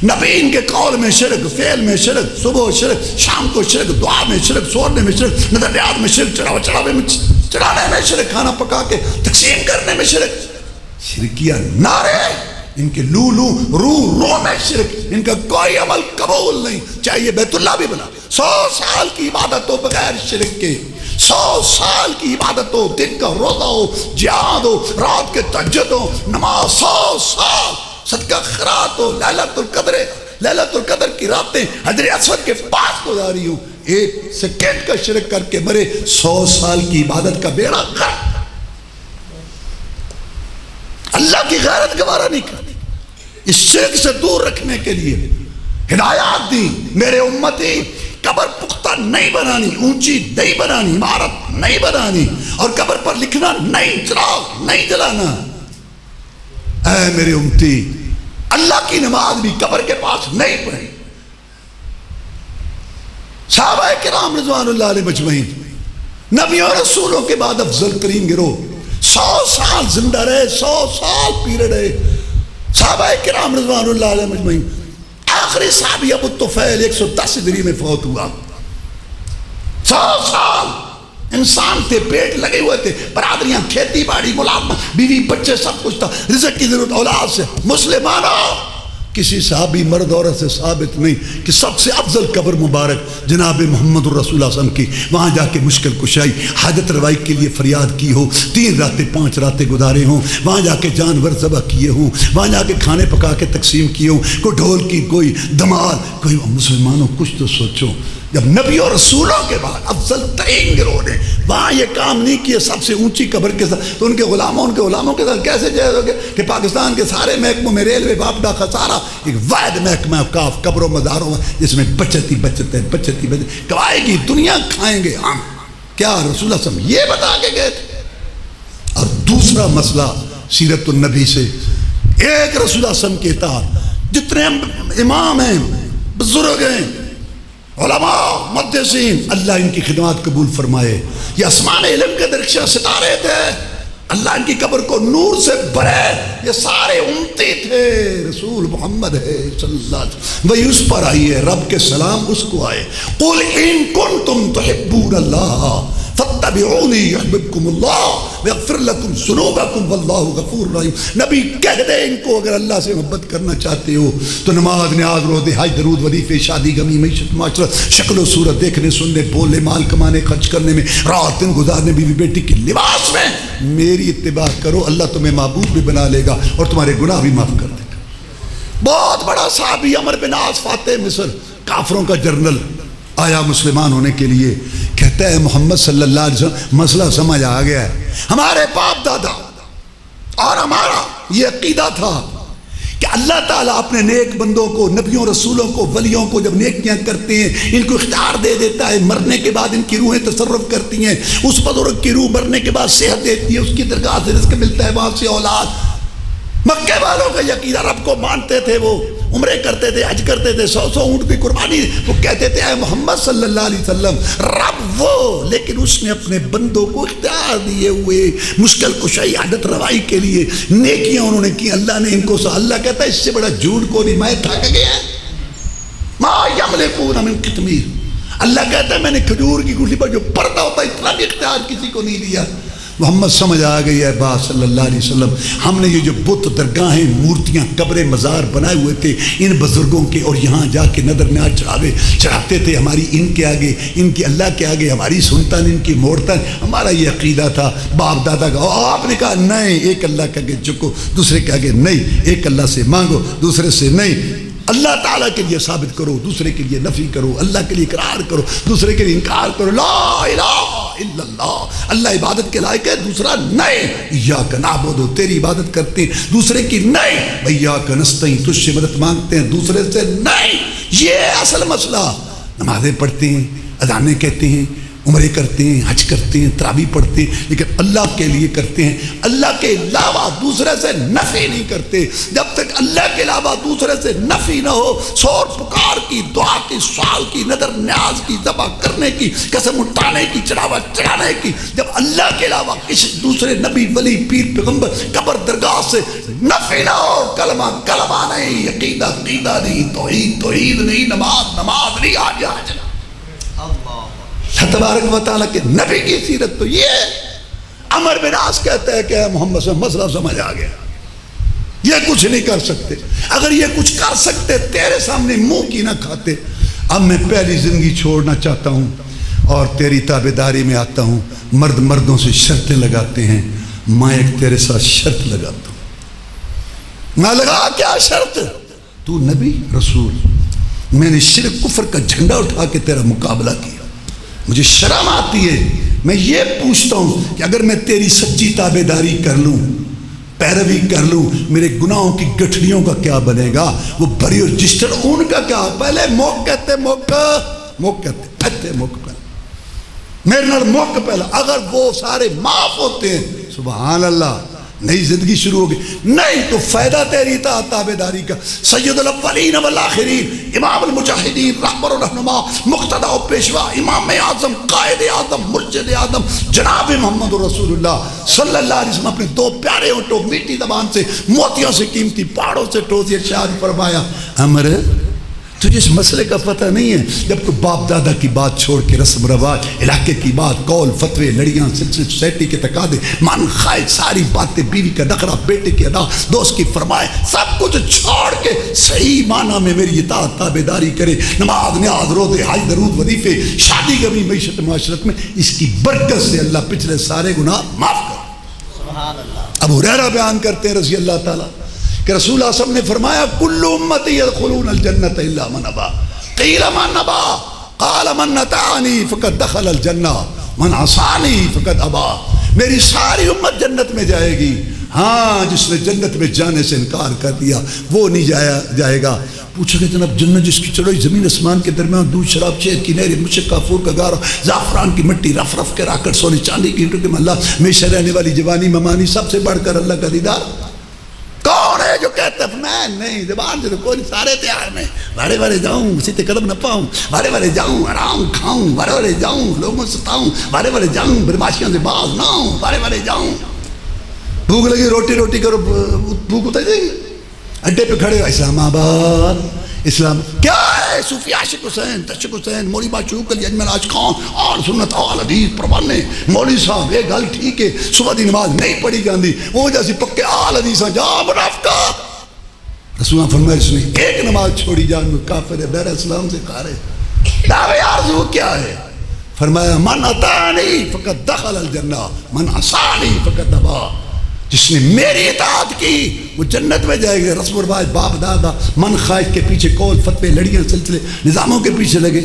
نبی ان کے قول میں شرک، فعل میں شرک، صبح شرک، شام کو شرک، دعا میں شرک، سورنے میں شرک، نظریات میں شرک، چڑھاوے میں چڑھانے میں شرک، کھانا پکا کے تقسیم کرنے میں شرک، شرکیہ نعرے ان کے لو میں شرک، ان کا کوئی عمل قبول نہیں، چاہیے بیت اللہ بھی بنا 100 سال کی عبادت ہو بغیر شرک کے، 100 سال کی عبادت ہو، دن کا روزہ ہو، جہاد ہو، رات کے تہجد ہو، نماز 100 سال، صدقہ خیرات ہو، لیلۃ القدر کی راتیں حجر اسود کے پاس گزاری ہوں، 1 سیکنڈ کا شرک کر کے مرے 100 سال کی عبادت کا بیڑا غرق۔ اللہ کی غیرت گوارا نہیں کرتی۔ اس شرک سے دور رکھنے کے لیے ہدایات دی، میرے امتی قبر پختہ نہیں بنانی، اونچی نہیں بنانی، عمارت نہیں بنانی، اور قبر پر لکھنا نہیں، چراغ نہیں جلانا۔ اے میرے امتی، اللہ کی نماز بھی قبر کے پاس نہیں پڑھی۔ صحابہ کرام رضوان اللہ علیہ مجمعین نبی اور رسولوں کے بعد افضل ترین گروہ، 100 سال زندہ رہے، 100 سال پیرے رہے صحابہ کرام رضوان اللہ علیہ مجمعین۔ آخری صحابی ابو طفیل 110 ہجری میں فوت ہوا۔ 100 سال انسان تھے، پیٹ لگے ہوئے تھے، برادریاں، کھیتی باڑی، ملازمت، بیوی بچے، سب کچھ تھا، رزق کی ضرورت اولاد سے۔ مسلمانوں، کسی صحابی مرد عورت سے ثابت نہیں کہ سب سے افضل قبر مبارک جناب محمد الرسول صلی اللہ علیہ وسلم کی، وہاں جا کے مشکل کشائی، حاجت روائی کے لیے فریاد کی ہو، 3 راتیں 5 راتیں گزارے ہوں، وہاں جا کے جانور ذبح کیے ہوں، وہاں جا کے کھانے پکا کے تقسیم کیے ہوں، کوئی ڈھول کی، کوئی دمال، کوئی۔ مسلمانوں کچھ تو سوچو، جب نبی اور رسولوں کے بعد افضل ترین گروہ نے وہاں یہ کام نہیں کیا سب سے اونچی قبر کے ساتھ، تو ان کے غلاموں کے ساتھ کیسے جائز ہو گیا کہ پاکستان کے سارے محکموں میں ریلوے باپڈا خسارہ ایک واحد محکمہ اوقاف قبروں مزاروں جس میں بچت ہی بچت ہے، بچت ہی بچت کمائے گی دنیا، کھائیں گے ہم۔ کیا رسول اللہ صلی اللہ علیہ وسلم یہ بتا کے گئے تھے؟ اور دوسرا مسئلہ سیرت النبی سے، ایک رسول اللہ صلی اللہ علیہ وسلم کے اطاعت، جتنے امام ہیں، بزرگ ہیں، علماء، محدثین، اللہ ان کی خدمات قبول فرمائے، یہ آسمان علم کے درخشاں ستارے تھے، اللہ ان کی قبر کو نور سے بھرے، یہ سارے امتی تھے، رسول محمد ہے صلی اللہ علیہ وسلم، وہی اس پر آئی ہے، رب کے سلام اس کو آئے، قُلْ إِن كُنْتُمْ تُحِبُّونَ اللَّهَ فَاتَّبِعُونِي يُحْبِبْكُمُ اللَّهُ وَيَغْفِرْ لَكُمْ ذُنُوبَكُمْ وَاللَّهُ غَفُورٌ رَحِيمٌ۔ نبی کہہ دے ان کو، اگر اللہ سے محبت کرنا چاہتے ہو تو نماز، نیاز، روزے، حج، درود، وظیفے، شادی، غمی، معیشت، معاشرت، شکل و صورت، دیکھنے، سننے، بولنے، مال کمانے، خرچ کرنے میں، رات دن گزارنے، بیوی بیٹی کے لباس میں میری اتباع کرو، اللہ تمہیں معبود بھی بنا لے گا اور تمہارے گناہ بھی معاف کر دے گا۔ بہت بڑا صحابی عمر بن عاص فاتح مصر، کافروں کا جنرل، آیا مسلمان ہونے کے لیے، کہتا ہے محمد صلی اللہ علیہ وسلم مسئلہ سمجھ آ گیا ہے، ہمارے باپ دادا اور ہمارا یہ عقیدہ تھا کہ اللہ تعالیٰ اپنے نیک بندوں کو، نبیوں، رسولوں کو، ولیوں کو جب نیکیاں کرتے ہیں ان کو اختیار دے دیتا ہے، مرنے کے بعد ان کی روحیں تصرف کرتی ہیں، اس بزرگ کی روح مرنے کے بعد صحت دیتی ہے، اس کی درگاہ سے رزق ملتا ہے، وہاں سے اولاد۔ مکے والوں کا یقین، رب کو مانتے تھے، وہ عمرے کرتے تھے، حج کرتے تھے، 100 اونٹ کی قربانی، وہ کہتے تھے اے محمد صلی اللہ علیہ وسلم رب وہ، لیکن اس نے اپنے بندوں کو اختیار دیے ہوئے مشکل کشائی، عادت روائی کے لیے نیکیاں انہوں نے کی، اللہ نے ان کو اللہ کہتا ہے اس سے بڑا جھوٹ کو نہیں، میں تھک گیا ما یملکون من قطمیر، اللہ کہتا ہے میں نے کھجور کی گٹھلی پر جو پردہ ہوتا ہے اتنا بھی اختیار کسی کو نہیں دیا۔ محمد سمجھ آ گئی ہے بات صلی اللہ علیہ وسلم، ہم نے یہ جو بت، درگاہیں، مورتیاں، قبریں، مزار بنائے ہوئے تھے ان بزرگوں کے، اور یہاں جا کے نظر نیاز چڑھاتے تھے، ہماری ان کے آگے، ان کی اللہ کے آگے ہماری سنتا ان کی موڑتا، ہمارا یہ عقیدہ تھا باپ دادا کا۔ اور آپ نے کہا نہیں، ایک اللہ کے آگے جھکو، دوسرے کے آگے نہیں، ایک اللہ سے مانگو، دوسرے سے نہیں، اللہ تعالیٰ کے لیے ثابت کرو، دوسرے کے لیے نفی کرو، اللہ کے لیے اقرار کرو، دوسرے کے لیے انکار کرو، لا الہ الا اللہ، اللہ عبادت کے لائق ہے، دوسرا نہیں، ایاک نعبد، تیری عبادت کرتے ہیں، دوسرے کی نہیں، ایاک نستعین، تجھ سے مدد مانگتے ہیں، دوسرے سے نہیں۔ یہ اصل مسئلہ، نمازیں پڑھتے ہیں، اذانیں کہتے ہیں، عمرے کرتے ہیں، حج کرتے ہیں، تراویح پڑھتے ہیں، لیکن اللہ کے لیے کرتے ہیں، اللہ کے علاوہ دوسرے سے نفی نہیں کرتے۔ جب تک اللہ کے علاوہ دوسرے سے نفی نہ ہو، سور پکار کی، دعا کی، سوال کی، نظر نیاز کی، ذبح کرنے کی، قسم اٹھانے کی، چڑھاوا چڑھانے کی، جب اللہ کے علاوہ کسی دوسرے نبی، ولی، پیر، پیغمبر، قبر، درگاہ سے نفی نہ ہو، کلمہ کلمہ نہیں، عقیدہ عقیدہ نہیں، توحید توحید نہیں، نماز نماز نہیں، حج حج نہیں۔ تبارک و تعالیٰ کے نبی کی سیرت تو یہ ہے۔ عمر بن عاص کہتا ہے کہ اے محمد سے مسئلہ سمجھ آ گیا، یہ کچھ نہیں کر سکتے، اگر یہ کچھ کر سکتے تیرے سامنے منہ کی نہ کھاتے، اب میں پہلی زندگی چھوڑنا چاہتا ہوں اور تیری تابعداری میں آتا ہوں. مرد مردوں سے شرطیں لگاتے ہیں, میں ایک تیرے ساتھ شرط لگاتا ہوں. میں لگا کیا شرط؟ تو نبی رسول, میں نے شرک کفر کا جھنڈا اٹھا کے تیرا مقابلہ کیا, مجھے شرم آتی ہے. میں یہ پوچھتا ہوں کہ اگر میں تیری سچی تابعداری کر لوں, پیروی کر لوں, میرے گناہوں کی گٹھڑیوں کا کیا بنے گا؟ وہ بری اور جسٹر ان کا کیا؟ پہلے موقع کہتے, موقع کہتے موقع پہلے, میرے نال موقع پہلا. اگر وہ سارے معاف ہوتے ہیں, سبحان اللہ, نئی زندگی شروع ہوگی. نہیں تو فائدہ تیری اطاعت تابعداری کا. سید الاولین والآخرین, امام المجاہدین, رہبر و رہنما, مقتدی و پیشوا, امام اعظم, قائد اعظم, مرشد اعظم جناب محمد رسول اللہ صلی اللہ علیہ وسلم اپنے دو پیارے ہونٹوں, میٹھی زبان سے, موتیوں سے قیمتی پہاڑوں سے ٹوز ارشاد فرمایا, امر تجھے اس مسئلے کا پتہ نہیں ہے؟ جب تو باپ دادا کی بات چھوڑ کے رسم رواج, علاقے کی بات, قول فتوے, لڑیاں, سلسلے سوسائٹی کے تقاضے, من خواہش, ساری باتیں, بیوی کا نخرہ, بیٹے کی ادا, دوست کی فرمائے, سب کچھ چھوڑ کے صحیح معنی میں میری اطاعت تابعداری کرے, نماز نیاز روزے حج درود وظیفے, شادی کبھی معیشت معاشرت میں, اس کی برکت سے اللہ پچھلے سارے گناہ معاف کر. سبحان اللہ. ابو ہریرہ بیان کرتے ہیں رضی اللہ تعالیٰ کہ رسول اللہ صلی اللہ علیہ وسلم نے فرمایا, کل امتی یدخلون الجنت الا من ابا, قیل من ابا, قال من اطاعنی فقد دخل الجنہ, من عصانی فقد ابا. میری ساری امت جنت میں جائے گی, ہاں جس نے جنت میں جانے سے انکار کر دیا وہ نہیں جائے گا. پوچھا کہ جناب جنت جس کی چڑھائی زمین اسمان کے درمیان, دودھ شراب شہد کی نہریں, مشک کافور کا گارا, زعفران کی مٹی, رف رف کے راکٹ, سونے چاندی کی اینٹوں کے محلہ, ہمیشہ رہنے والی جوانی ممانی, سب سے بڑھ کر اللہ کا دیدار. کون ہے جو کہتا ہے میں نہیں, زبان سے تو کوئی سارے تیار میں, بارے بارے جاؤں سیتے قدم نہ پاؤں, بارے بارے جاؤں آرام کھاؤں, بارے بارے جاؤں لوگوں سے ستاؤں, بارے بارے جاؤں بدماشیوں سے باز نہ ہوں, بارے بارے جاؤں. بھوک لگی روٹی کرو, بھوک اتر جائے گی. اڈے پہ کھڑے ہو, اسلام آباد, اسلام کیا ہے؟ صوفی عاشق حسین, تشق حسین, مولوی معشوق علی اجمل آج خان, آل سنت آل حدیث پروانے, مولوی صاحب یہ گل ٹھیک ہے, صبح دی نماز نہیں پڑھی جاندی, وہ جیسی پکے آل حدیث جا منافقہ. رسول اللہ فرمایا اس نے ایک نماز چھوڑی جان کافر ہے, بیر اسلام سے کھا رہے. دعوے آرزو کیا ہے؟ فرمایا من اطاعنی فقد دخل الجنہ, من عصانی فقد ابا. جس نے میری اطاعت کی وہ جنت میں جائے گا. رسم و رواج, باپ دادا, من خواہش کے پیچھے, قول فتوے, لڑیاں, سلسلے, نظاموں کے پیچھے لگے,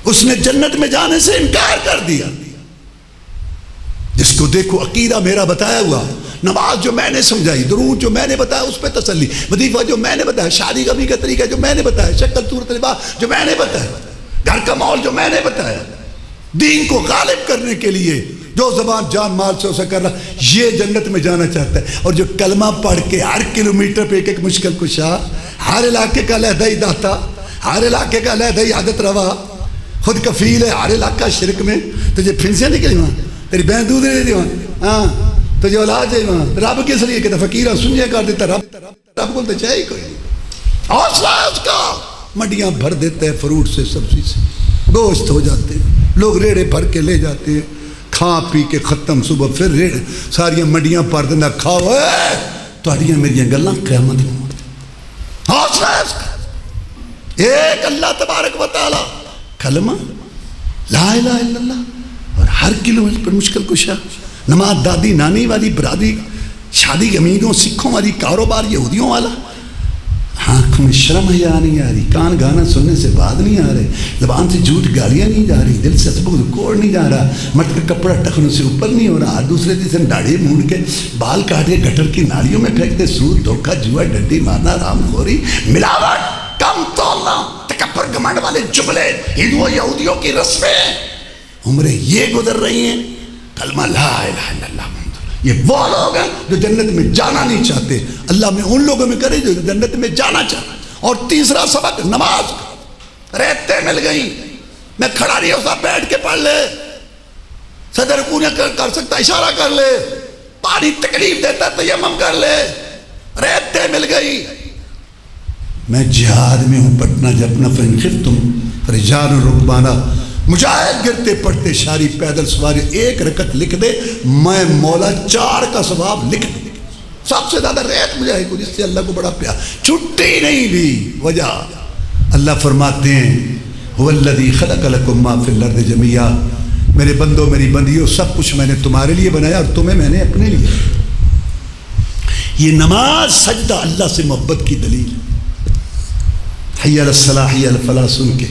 اس نے جنت میں جانے سے انکار کر دیا. جس کو دیکھو عقیدہ میرا بتایا ہوا, نماز جو میں نے سمجھائی, درود جو میں نے بتایا اس پہ تسلی, وظیفہ جو میں نے بتایا, شادی کبھی کا طریقہ جو میں نے بتایا, شکل صورت لباس جو میں نے بتایا, گھر کا ماحول جو میں نے بتایا, دین کو غالب کرنے کے لیے جو زبان جان مال سے اسے کر رہا, یہ جنت میں جانا چاہتا ہے. اور جو کلمہ پڑھ کے ہر کلومیٹر پہ ایک ایک مشکل کشا, ہر علاقے کا علیحدہ ہی داتا, ہر علاقے کا علیحدہ ہی عادت روا, خود کفیل ہے ہر علاقہ شرک میں. تجھے پھنسیاں نکلی وہاں, تیری بہن دودھ نہیں دی وہاں, ہاں تجھے اولاد ہے وہاں, رب کس لیے کہ فقیرہ سنجے کر دیتا, رب کو تو چاہیے کوئی نہیں. حوصلہ ہے اس کا, منڈیاں بھر دیتا ہے فروٹ سے, سبزی سے, گوشت ہو جاتے ہیں, لوگ ریڑے بھر کے لے جاتے ہیں, کھا پی کے ختم, صبح پھر ریڑ ساریاں منڈیاں پر دینا, کھاؤ تہاڈیاں میریاں گلاں قیامت میں. حوصلہ ہے اس کا. ایک اللہ تبارک و تعالی, کلمہ لا الہ الا اللہ, اور ہر کلومیٹر پر مشکل کشا, نماز دادی نانی والی, برادری شادی امیدوں سکھوں والی, کاروبار یہودیوں والا, آنکھوں میں شرم حیا نہیں آ رہی, کان گانا سننے سے بات نہیں آ رہے, زبان سے جھوٹ گالیاں نہیں جا رہی, دل سے سبق کوڑ نہیں جا رہا, مرد کا کپڑا ٹخنوں سے اوپر نہیں ہو رہا, دوسرے تیسرے داڑھی مونڈ کے بال کاٹ کے گٹر کی نالیوں میں پھینکتے, سود دھوکہ جوا ڈنڈی مارنا, رام خوری, ملاوٹ, کم تولنا, تکبر گھمنڈ والے جملے, ہندوؤں یہودیوں کی رسمیں, عمریں یہ گزر رہی ہیں. کلمہ لا الہ الا اللہ, یہ وہ لوگ ہیں جو جنت میں جانا نہیں چاہتے. اللہ میں ان لوگوں میں کرے جو جنت میں جانا چاہتے. اور تیسرا سبق نماز کا. رہتے مل گئی, میں کھڑا نہیں ہوتا, بیٹھ کے پڑھ لے, صدر کو کر سکتا, اشارہ کر لے, پانی تکلیف دیتا تیمم کر لے, رہتے مل گئی. میں جہاد میں ہوں, پٹنہ جپنا فإن خفتم فرجال رکبانا, مجاہد گرتے پڑھتے شاری پیدل سواری, ایک رکعت لکھ دے, میں مولا 4 کا ثواب لکھ دے. سب سے زیادہ ریت مجاہد کو, جس سے اللہ کو بڑا پیار, چھٹی نہیں دی. وجہ اللہ فرماتے ہیں هو الذی خلق لکم ما فی الارض جمیعا، میرے بندوں میری بندیوں سب کچھ میں نے تمہارے لیے بنایا اور تمہیں میں نے اپنے لیے. یہ نماز سجدہ اللہ سے محبت کی دلیل ہے. حی علی الصلاح حی علی الفلاح سن کے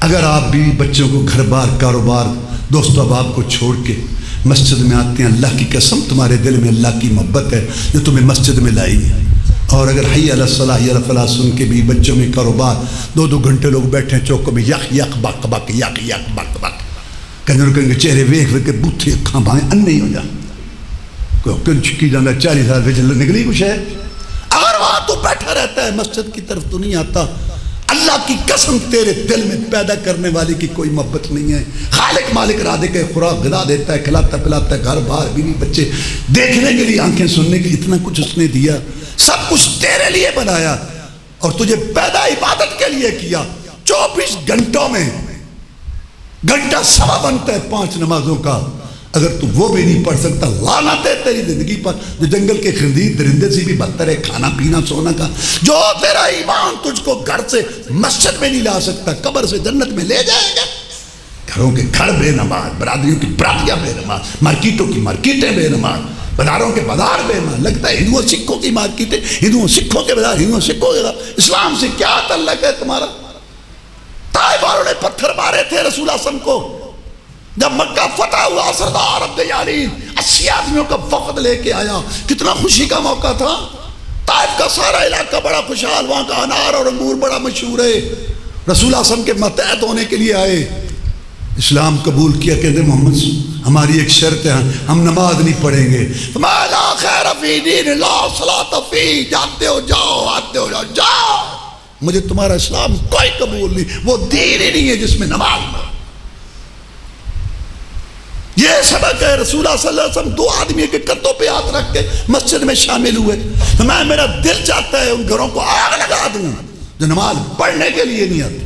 اگر آپ بھی بچوں کو گھر بار کاروبار دوست احباب کو چھوڑ کے مسجد میں آتے ہیں، اللہ کی قسم تمہارے دل میں اللہ کی محبت ہے جو تمہیں مسجد میں لائی ہے. اور اگر حی علی الصلاح حی علی الفلاح سن کے بھی بچوں میں کاروبار 2 گھنٹے لوگ بیٹھے ہیں چوکوں میں یک یک بک بک یک یک بک بک کہیں گے چہرے ویکھ کے بوتھے اکھاں بھائیں اننے ہو جائیں کیوں چکی جانا 40 سال وچ نکلی کچھ ہے. اگر وہاں تو بیٹھا رہتا ہے مسجد کی طرف تو نہیں آتا، اللہ کی قسم تیرے دل میں پیدا کرنے والی کی کوئی محبت نہیں ہے. خالق مالک رادے کے خوراک غذا دیتا ہے، کھلاتا پلاتا ہے، گھر بار بیوی بچے دیکھنے کے لیے آنکھیں سننے کے لیے اتنا کچھ اس نے دیا، سب کچھ تیرے لیے بنایا اور تجھے پیدا عبادت کے لیے کیا. 24 گھنٹوں میں گھنٹہ سوا بنتا ہے 5 نمازوں کا. اگر تو وہ بھی نہیں پڑھ سکتا لعنت ہے تیری زندگی پر جو جنگل کے خنزیر درندے سے بھی بدتر ہے. کھانا پینا سونا کا جو تیرا ایمان تجھ کو گھر سے مسجد میں نہیں لا سکتا قبر سے جنت میں لے جائے گا. گھروں کے گھر بے نماز، برادریوں کی برادریاں بے نماز، مارکیٹوں کی مارکیٹیں بے نماز، بازاروں کے بازار بے نماز. لگتا ہے ہندوؤں سکھوں کی مارکیٹیں، ہندوؤں سکھوں کے بازار، ہندوؤں سکھوں کے بازار. اسلام سے کیا تعلق ہے تمہارا؟ طائف والوں نے پتھر مارے تھے رسول اللہ صلی اللہ علیہ وسلم کو جب مکہ فتح ہوا. سردار عبد یارین 80 آدمیوں کا وفد لے کے آیا. کتنا خوشی کا موقع تھا. طائف کا سارا علاقہ بڑا خوشحال، وہاں کا انار اور انگور بڑا مشہور ہے. رسول اللہ صلی اللہ علیہ وسلم کے متحد ہونے کے لیے آئے، اسلام قبول کیا. کہتے محمد ہماری ایک شرط ہے، ہم نماز نہیں پڑھیں گے. لا خیر فی دین لا صلاۃ فی، جاتے ہو جاؤ آتے ہو جاؤ جاؤ، مجھے تمہارا اسلام کوئی قبول نہیں، وہ دین ہی نہیں ہے جس میں نماز نہ. یہ سبق ہے. رسول اللہ صلی اللہ علیہ وسلم 2 آدمی کے کندھوں پہ ہاتھ رکھ کے مسجد میں شامل ہوئے. میرا دل چاہتا ہے ان گھروں کو آگ لگا دوں جو نماز پڑھنے کے لیے نہیں آتے.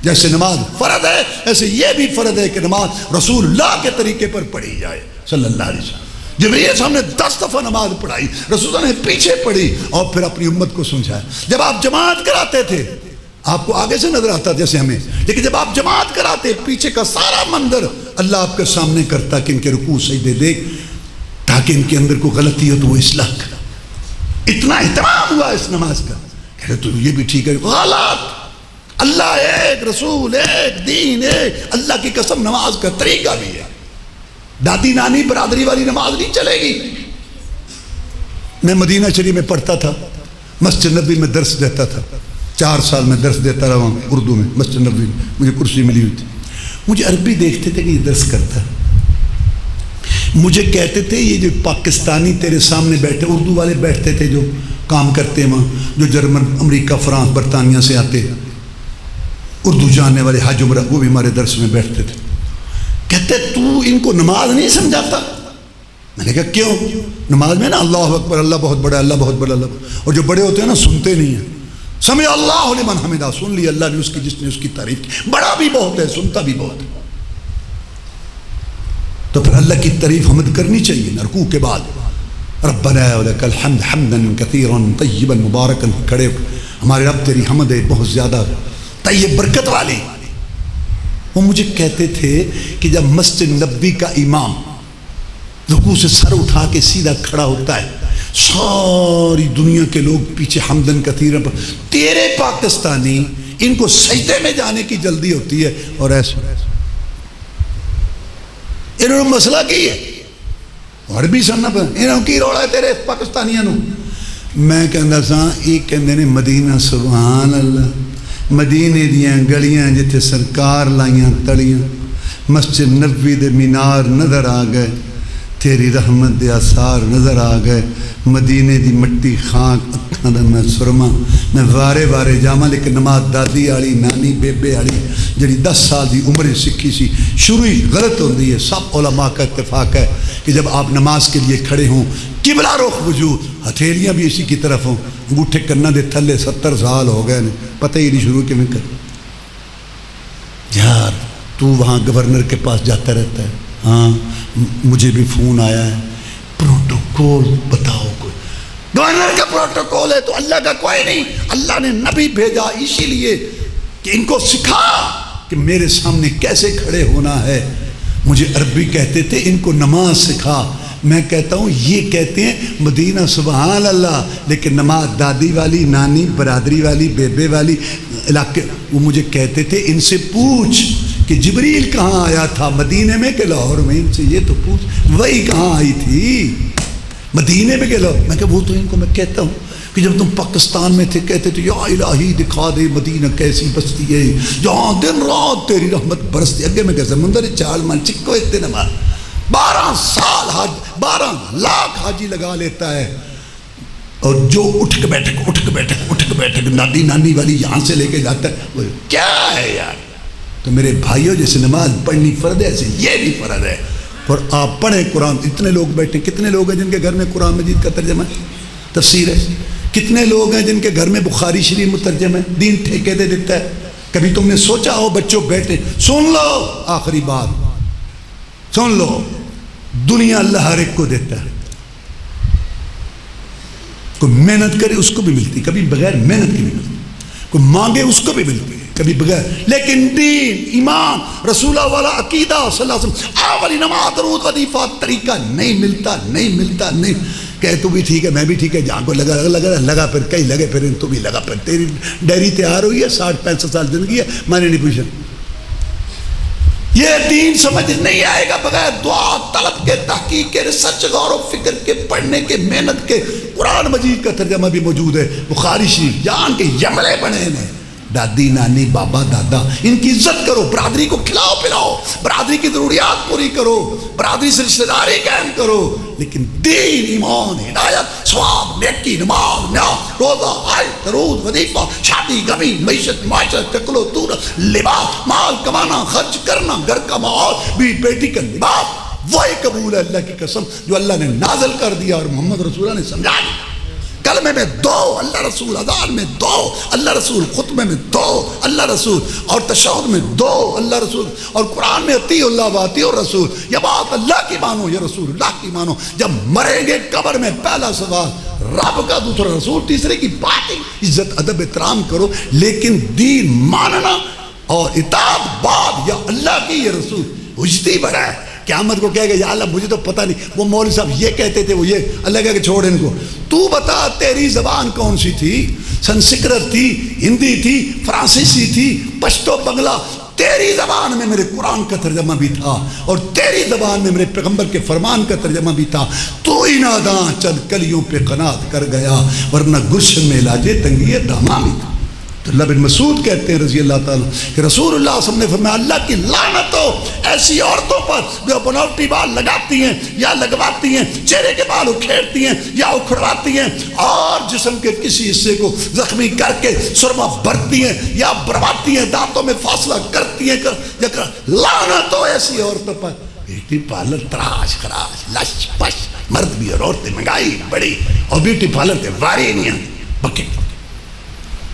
جیسے نماز فرض ہے ایسے یہ بھی فرض ہے کہ نماز رسول اللہ کے طریقے پر پڑھی جائے صلی اللہ علیہ وسلم. جبریل صاحب نے 10 دفعہ نماز پڑھائی، رسول اللہ نے پیچھے پڑھی اور پھر اپنی امت کو سمجھایا. جب آپ جماعت کراتے تھے آپ کو آگے سے نظر آتا جیسے ہمیں، لیکن جب آپ جماعت کراتے پیچھے کا سارا منظر اللہ آپ کے سامنے کرتا کہ ان کے رکوع سجدے دیکھ تاکہ ان کے اندر کوئی غلطی ہو تو وہ اصلاح کرا. اتنا اہتمام ہوا اس نماز کا. کہہ رہے تو یہ بھی ٹھیک ہے، غلط. اللہ ایک، رسول ایک، دین ایک. اللہ کی قسم نماز کا طریقہ بھی ہے. دادی نانی برادری والی نماز نہیں چلے گی. میں مدینہ شریف میں پڑھتا تھا، مسجد نبوی میں درس دیتا تھا. 4 سال میں درس دیتا رہا ہوں اردو میں مسجد نبوی میں. مجھے کرسی ملی ہوئی تھی. مجھے عربی دیکھتے تھے کہ یہ درس کرتا ہے. مجھے کہتے تھے یہ جو پاکستانی تیرے سامنے بیٹھے اردو والے بیٹھتے تھے جو کام کرتے ہیں وہاں، جو جرمن امریکہ فرانس برطانیہ سے آتے اردو جاننے والے حج عمرہ، وہ بھی ہمارے درس میں بیٹھتے تھے. کہتے تو ان کو نماز نہیں سمجھاتا؟ میں نے کہا کیوں؟ نماز میں نا اللہ اکبر، اللہ بہت بڑا، اللہ بہت بڑا، اللہ بہت، اور جو بڑے ہوتے ہیں نا سنتے نہیں ہیں. سمع اللہ لمن حمدہ، سن لی اللہ نے اس کی جس نے اس کی تعریف کی. بڑا بھی بہت ہے، سنتا بھی بہت ہے. تو پھر اللہ کی تعریف حمد کرنی چاہیے رکوع کے بعد. ربنا ولک الحمد حمدا کثیرا طیبا مبارکا. کھڑے ہمارے رب تیری حمد ہے بہت زیادہ طیب برکت والی. وہ مجھے کہتے تھے کہ جب مسجد نبوی کا امام رکوع سے سر اٹھا کے سیدھا کھڑا ہوتا ہے ساری دنیا کے لوگ پیچھے حمدن کثیرا، تیرے پاکستانی ان کو سجدے میں جانے کی جلدی ہوتی ہے اور ایسے انہوں نے مسئلہ کی ہے عربی سننا پہ انہوں کی روڑا ہے تیرے پاکستانیاں نو. میں کہندا سا یہ کہندے نے مدینہ سبحان اللہ، مدینے دیاں گلیاں جتھے سرکار لائیاں تڑیاں، مسجد نبوی دے مینار نظر آ گئے، تیری رحمت دے آثار نظر آ گئے. مدینے دی مٹی خاک اکھاں دا میں سرما. میں وارے وارے جاواں لیکن نماز دادی والی نانی بیبے والی جڑی 10 سال دی عمر سکھی سی شروع ہی غلط ہوندی ہے. سب علماء کا اتفاق ہے کہ جب آپ نماز کے لیے کھڑے ہوں قبلہ رخ وجود، ہتھیلیاں بھی اسی کی طرف ہوں، انگوٹھے کناں دے تھلے 70 سال ہو گئے پتہ ہی نہیں شروع کے میں کر. یار تو وہاں گورنر کے پاس جاتا رہتا ہے. ہاں مجھے بھی فون آیا ہے، پروٹوکول بتاؤ کوئی. گورنر کا پروٹوکول ہے تو اللہ کا کوئی نہیں. اللہ نے نبی بھیجا اسی لیے کہ ان کو سکھا کہ میرے سامنے کیسے کھڑے ہونا ہے. مجھے عربی کہتے تھے ان کو نماز سکھا. میں کہتا ہوں یہ کہتے ہیں مدینہ سبحان اللہ، لیکن نماز دادی والی، نانی، برادری والی، بیبے والی علاقے. وہ مجھے کہتے تھے ان سے پوچھ کہ جبریل کہاں آیا تھا، مدینے میں کہ لاہور میں؟ ان سے یہ تو پوچھ وہی کہاں آئی تھی، مدینے میں کہ لاہور میں؟ کہ وہ تو ان کو میں کہتا ہوں کہ جب تم پاکستان میں تھے کہتے تھے یا الہی دکھا دے مدینہ کیسی بستی ہے جہاں دن رات تیری رحمت برستی. اگے میں کہ سمندر چال من چکو اتنے نماز 12 سال 12 لاکھ حاجی لگا لیتا ہے. اور جو اٹھ کے بیٹھک نادی نانی والی یہاں سے لے کے جاتا ہے وہ کیا ہے یار. تو میرے بھائیوں جیسے نماز پڑھنی فرض ہے ایسے یہ بھی فرض ہے. اور آپ پڑھیں قرآن. اتنے لوگ بیٹھے، کتنے لوگ ہیں جن کے گھر میں قرآن مجید کا ترجمہ تفسیر ہے؟ کتنے لوگ ہیں جن کے گھر میں بخاری شریف مترجم ہے؟ دین ٹھیکے دے دیتا ہے. کبھی تم نے سوچا ہو بچوں بیٹھے سن لو آخری بات سن لو، دنیا اللہ ہر ایک کو دیتا ہے. کوئی محنت کرے اس کو بھی ملتی، کبھی بغیر محنت کی بھی ملتی. کوئی مانگے اس کو بھی ملتی ہے، کبھی بغیر. لیکن دین، ایمان، رسول اللہ والا عقیدہ صلی اللہ علیہ وسلم، آوری نماز، درود، وظیفہ، طریقہ نہیں ملتا. کہ تو بھی ٹھیک ہے میں بھی ٹھیک ہے، جہاں کو لگا پھر کہیں لگے پھر تو بھی لگا پھر. تیری ڈائری تیار ہوئی ہے، 60-65 سال زندگی ہے، میں نے نہیں پوچھا. یہ دین سمجھ نہیں آئے گا بغیر دعا، طلب کے، تحقیق کے، ریسرچ، غور و فکر کے، پڑھنے کے، محنت کے. قرآن مجید کا ترجمہ بھی موجود ہے، بخاری شریف. جان کے یملے بنے ہیں، دادی نانی بابا دادا، ان کی عزت کرو. برادری کو کھلاؤ پلاؤ، برادری کی ضروریات پوری کرو، برادری سے رشتہ داری قائم کرو. لیکن دین، ایمان، ہدایت، ثواب، نیکی، نماز، نیاز، روزہ، حج، درود، وظیفہ، شادی، غمی، معیشت، معاشرت، تکل و تورت، لباس، مال کمانا، خرچ کرنا، گھر کا ماحول، بیٹی کا لباس، وہی قبول ہے اللہ کی قسم جو اللہ نے نازل کر دیا اور محمد رسول اللہ نے سمجھا دیا. کلمے میں 2 اللہ رسول، اذان میں 2 اللہ رسول، خطبے میں 2 اللہ رسول، اور تشہد میں 2 اللہ رسول، اور قرآن میں اطیعوا اللہ واطیعوا الرسول. یہ بات اللہ کی مانو، یہ رسول اللہ کی مانو. جب مریں گے قبر میں پہلا سوال رب کا، دوسرا رسول، تیسرے کی بات ہی. عزت ادب احترام کرو، لیکن دین ماننا اور اطاعت بعد، یا اللہ کی یہ رسول اجتی بڑا ہے. قیامت کو کہے گا یا اللہ مجھے تو پتہ نہیں، وہ مولوی صاحب یہ کہتے تھے، وہ یہ. اللہ کہے کہ چھوڑ ان کو، تو بتا تیری زبان کون سی تھی؟ سنسکرت تھی، ہندی تھی، فرانسیسی تھی، پشتو بنگلہ. تیری زبان میں میرے قرآن کا ترجمہ بھی تھا، اور تیری زبان میں میرے پیغمبر کے فرمان کا ترجمہ بھی تھا. تو ہی ناداں چند کلیوں پہ قناعت کر گیا، ورنہ گلشن میں علاج تنگی داماں بھی تھا. تو اللہ بن مسعود کہتے ہیں رضی اللہ تعالیٰ کہ رسول اللہ صلی اللہ علیہ وسلم نے فرمایا اللہ کی لعنت ہو ایسی عورتوں پر جو بناوٹی بال لگاتی ہیں یا لگواتی ہیں، چہرے کے بال اکھیڑتی ہیں یا اکھڑواتی ہیں، اور جسم کے کسی حصے کو زخمی کر کے سرما بھرتی ہیں یا برواتی ہیں، دانتوں میں فاصلہ کرتی ہیں. لعنت ہو ایسی عورتوں پر. بیوٹی پارلر تراش خراش لش پش، مرد بھی اور عورتیں مہنگائی بڑی، اور بیوٹی پارلر کے واری نہیں ہیں بکے.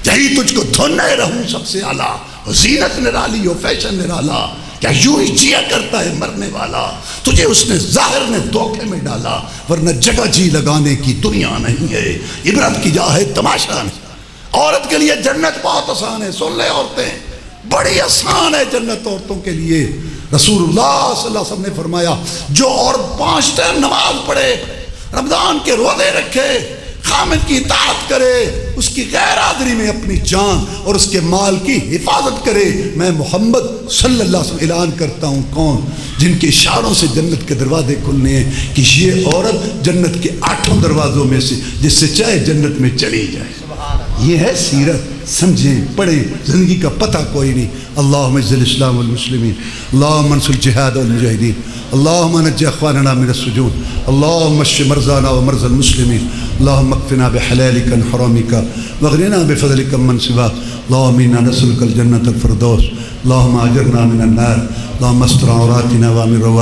یہی تجھ کو دھونا رہوں سب سے اعلیٰ، زینت نرالی ہو فیشن نرالا، کیا یوں ہی جیا کرتا ہے مرنے والا. تجھے اس نے ظاہر نے دھوکے میں ڈالا، ورنہ جگہ جی لگانے کی دنیا نہیں ہے، عبرت کی جا ہے تماشا نہیں. عورت کے لیے جنت بہت آسان ہے. سن لے عورتیں، بڑی آسان ہے جنت عورتوں کے لیے. رسول اللہ صلی اللہ علیہ وسلم نے فرمایا جو عورت 5 ٹائم نماز پڑھے، رمضان کے روزے رکھے، خامد کی اطاعت کرے، اس کی غیر حاضری میں اپنی جان اور اس کے مال کی حفاظت کرے، میں محمد صلی اللہ علیہ وسلم اعلان کرتا ہوں کون جن کے اشاروں سے جنت کے دروازے کھلنے ہیں کہ یہ عورت جنت کے 8 دروازوں میں سے جس سے چاہے جنت میں چلی جائے. یہ ہے سیرت. سمجھیں، پڑھیں، زندگی کا پتہ کوئی نہیں. اللہم اعز الاسلام والمسلمین، اللہم انصر الجہاد والمجاہدین، اللہم نجی اخواننا من السجون، اللہم اشف مرضانا ومرضى المسلمین، اللہم اکفنا بحلالک عن حرامک واغننا بفضلک من سواک، اللہم انا نسألک الجنة الفردوس، اللہم اجرنا من النار، اللہم استر عوراتنا وامن رواتنا.